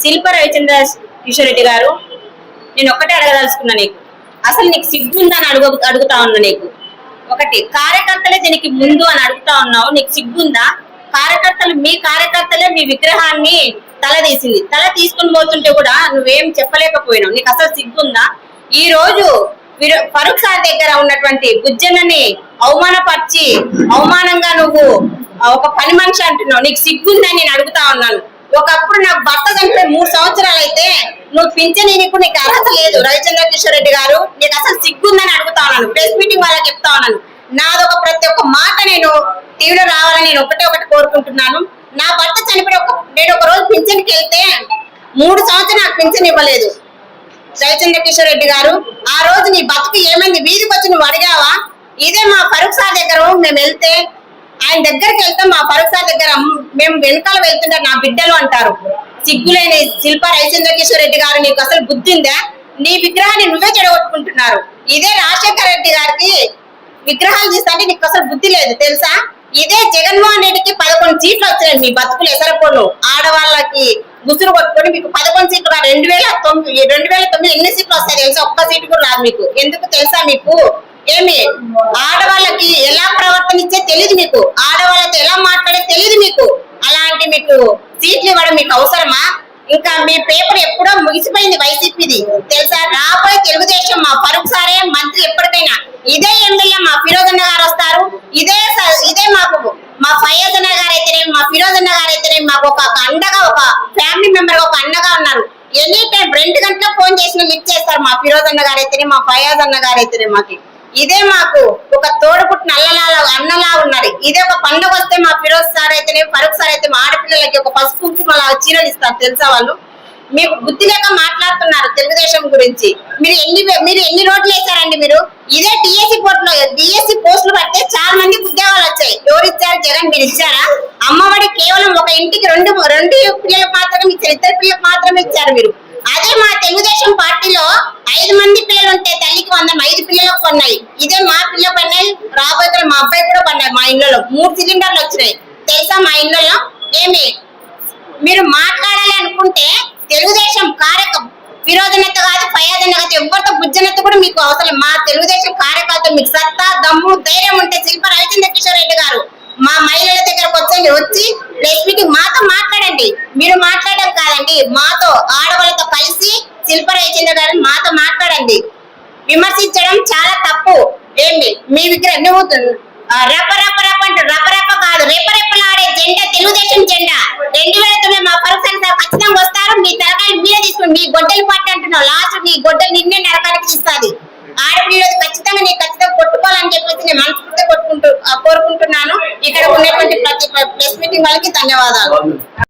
శిల్ప రవిచంద్ర కిషోర్ రెడ్డి గారు, నేను ఒక్కటే అడగదలుచుకున్నా, నీకు అసలు నీకు సిగ్గుందని అడుగుతా ఉన్నా. నీకు ఒకటి, కార్యకర్తలే దీనికి ముందు అని అడుగుతా ఉన్నావు, నీకు సిగ్గుందా? మీ కార్యకర్తలే మీ విగ్రహాన్ని తల తీసుకుని పోతుంటే కూడా నువ్వేం చెప్పలేకపోయినావు. నీకు అసలు సిగ్గుందా? ఈ రోజు ఫరూక్ సార్ దగ్గర ఉన్నటువంటి బుజ్జన్నని అవమానపరిచి అవమానంగా నువ్వు ఒక పని మనిషి అంటున్నావు. నీకు సిగ్గుందని నేను అడుగుతా ఉన్నాను. ఒకప్పుడు నాకు భర్త చనిపోయి 3 సంవత్సరాలు అయితే నువ్వు పింఛన్ నీకు అర్హత లేదు. రవిచంద్ర కిషోర్ రెడ్డి గారు, నీకు అసలు సిగ్గుందని అడుగుతా ఉన్నాను. ప్రెస్ మీటింగ్ వాళ్ళకి చెప్తా ఉన్నాను. నాదొక ప్రతి ఒక్క మాట నేను టీవీలో రావాలని నేను ఒకటి కోరుకుంటున్నాను. నా భర్త చనిపోయి నేను ఒక రోజు పింఛన్కి వెళ్తే 3 సంవత్సరాలు నాకు పింఛన్ ఇవ్వలేదు. రవిచంద్ర కిషోర్ రెడ్డి గారు, ఆ రోజు నీ బతుకు ఏమైంది? వీధికి వచ్చి నువ్వు అడిగావా? ఇదే మా ఫరూక్ సార్ దగ్గర మేము వెళ్తే, ఆయన దగ్గరికి వెళ్తాం, మా ఫరూక్ సార్ దగ్గర మేము వెనకాల వెళ్తుంటే నా బిడ్డలు అంటారు. సిగ్గులేని శిల్ప రవిచంద్ర కిషోర్ రెడ్డి గారు, నీకు అసలు బుద్ధి ఉందా? నీ విగ్రహాన్ని నువ్వే చెడగొట్టుకుంటున్నారు. ఇదే రాజశేఖర్ రెడ్డి గారికి విగ్రహాలు తీస్తుంటే నీకు అసలు బుద్ధి లేదు తెలుసా? ఇదే జగన్మోహన్ రెడ్డికి 11 సీట్లు వచ్చాయి. మీ బతుకులు ఎసరపోను ఆడవాళ్ళకి గుసురు కొట్టుకొని మీకు 11 సీట్లు 2009 ఎన్ని సీట్లు వస్తాయి తెలుసా? ఒక్క సీటు కూడా రాదు మీకు. ఎందుకు తెలుసా? మీకు ఏమి ఆడవాళ్ళకి ఎలా ప్రవర్తనిచ్చే తెలియదు మీకు, ఆడవాళ్ళతో ఎలా మాట్లాడే తెలియదు మీకు. అలాంటి మీకు సీట్లు ఇవ్వడం మీకు అవసరమా? ఇంకా మీ పేపర్ ఎప్పుడో ముగిసిపోయింది వైసీపీది తెలుసా? రాబోయే తెలుగుదేశం మా ఫరూక్ సారే మంత్రి ఎప్పటికైనా. ఇదే ఎమ్మెల్యే మా ఫిరోజ్ అన్న గారు వస్తారు. ఇదే మాకు మా ఫయాజ్ అన్న గారు అయితేనేమి, మా ఫిరోజ్ అన్న గారు అయితేనేమి మాకు ఒక అండగా, ఒక ఫ్యామిలీ మెంబర్ ఒక అన్నగా ఉన్నారు. ఎనీ టైం 2 గంటలకు ఫోన్ చేసిన లిఫ్ట్ చేస్తారు మా ఫిరోజ్ అన్న గారు అయితేనే, మా ఫయాజ్ అన్న గారు అయితేనే. మాకు ఇదే మాకు ఒక తోడుపుట్టిన అన్నలా ఉన్నారు. ఇదే ఒక పండుగ వస్తే మా ఫిరోజ్ సార్ అయితేనే, ఫరూక్ సార్ అయితే మా ఆడపిల్లలకి ఒక పసుపు కుంకుమ చీరలు ఇస్తారు తెలుసా? వాళ్ళు మీకు బుద్ధి లేక మాట్లాడుతున్నారు తెలుగుదేశం గురించి. మీరు ఎన్ని రోడ్లు వేశారండి? మీరు ఇదే డిఎస్సి పోస్టులు పడితే చాలా మంది ఉద్యోగాలు వచ్చాయి. ఎవరు ఇచ్చారు? జగన్ మీరు ఇచ్చారా? అమ్మఒడి కేవలం ఒక ఇంటికి 2 పిల్లలకు మాత్రమే ఇచ్చారు, 2 పిల్లలకు మాత్రమే ఇచ్చారు మీరు. అదే మా తెలుగుదేశం పార్టీలో 5 మంది పిల్లలు ఉంటే తల్లికి 5 పిల్లలకు పడినాయి. ఇదే మా పిల్లలు పడినాయి. రాబోయే మా అబ్బాయి కూడా పడినాయి. మా ఇళ్లలో 3 సిలిండర్లు వచ్చినాయి తెలుసా? మా ఇళ్లలో ఏమి మీరు మాట్లాడాలి అనుకుంటే తెలుగుదేశం విరోధనత కాదు, ఫయాదన్న కాదు, ఎవరితో బుజ్జనత కూడా మీకు అవసరం. మా తెలుగుదేశం కార్యకర్తలు మీకు సత్తా, దమ్ము, ధైర్యం ఉంటే శిల్ప రవిచంద్ర కిషోర్ రెడ్డి గారు మా మహిళల దగ్గరకు వచ్చి ప్రెస్ మీటింగ్ మాతో మాట్లాడండి. మీరు మాట్లాడడం కాదండి, మాతో ఆడవాళ్ళతో కలిసి శిల్ప రవిచంద్ర గారు మాతో మాట్లాడండి. విమర్శించడం చాలా తప్పు. ఏంటి మీ విగ్రహం నువ్వు రప్ప అంటే రప్ప కాదు, రెప్పలాడే జెండా తెలుగుదేశం జెండా. 2009 మా ఫరూక్ సార్ ఖచ్చితంగా వస్తారు. మీ తరకాయలు మీరే తీసుకుని మీ గొడ్డలు పట్టి అంటున్నావు. లాస్ట్ నీ గొడ్డలు నిన్నే నరకానికి ఇస్తుంది. ఆడపిల్లలు ఖచ్చితంగా కొట్టుకోవాలని చెప్పేసి నేను మనస్ఫూర్తిగా కోరుకుంటున్నాను. ఇక్కడ ఉన్నటువంటి ప్రతి ప్రెస్ మీటింగ్ వాళ్ళకి ధన్యవాదాలు.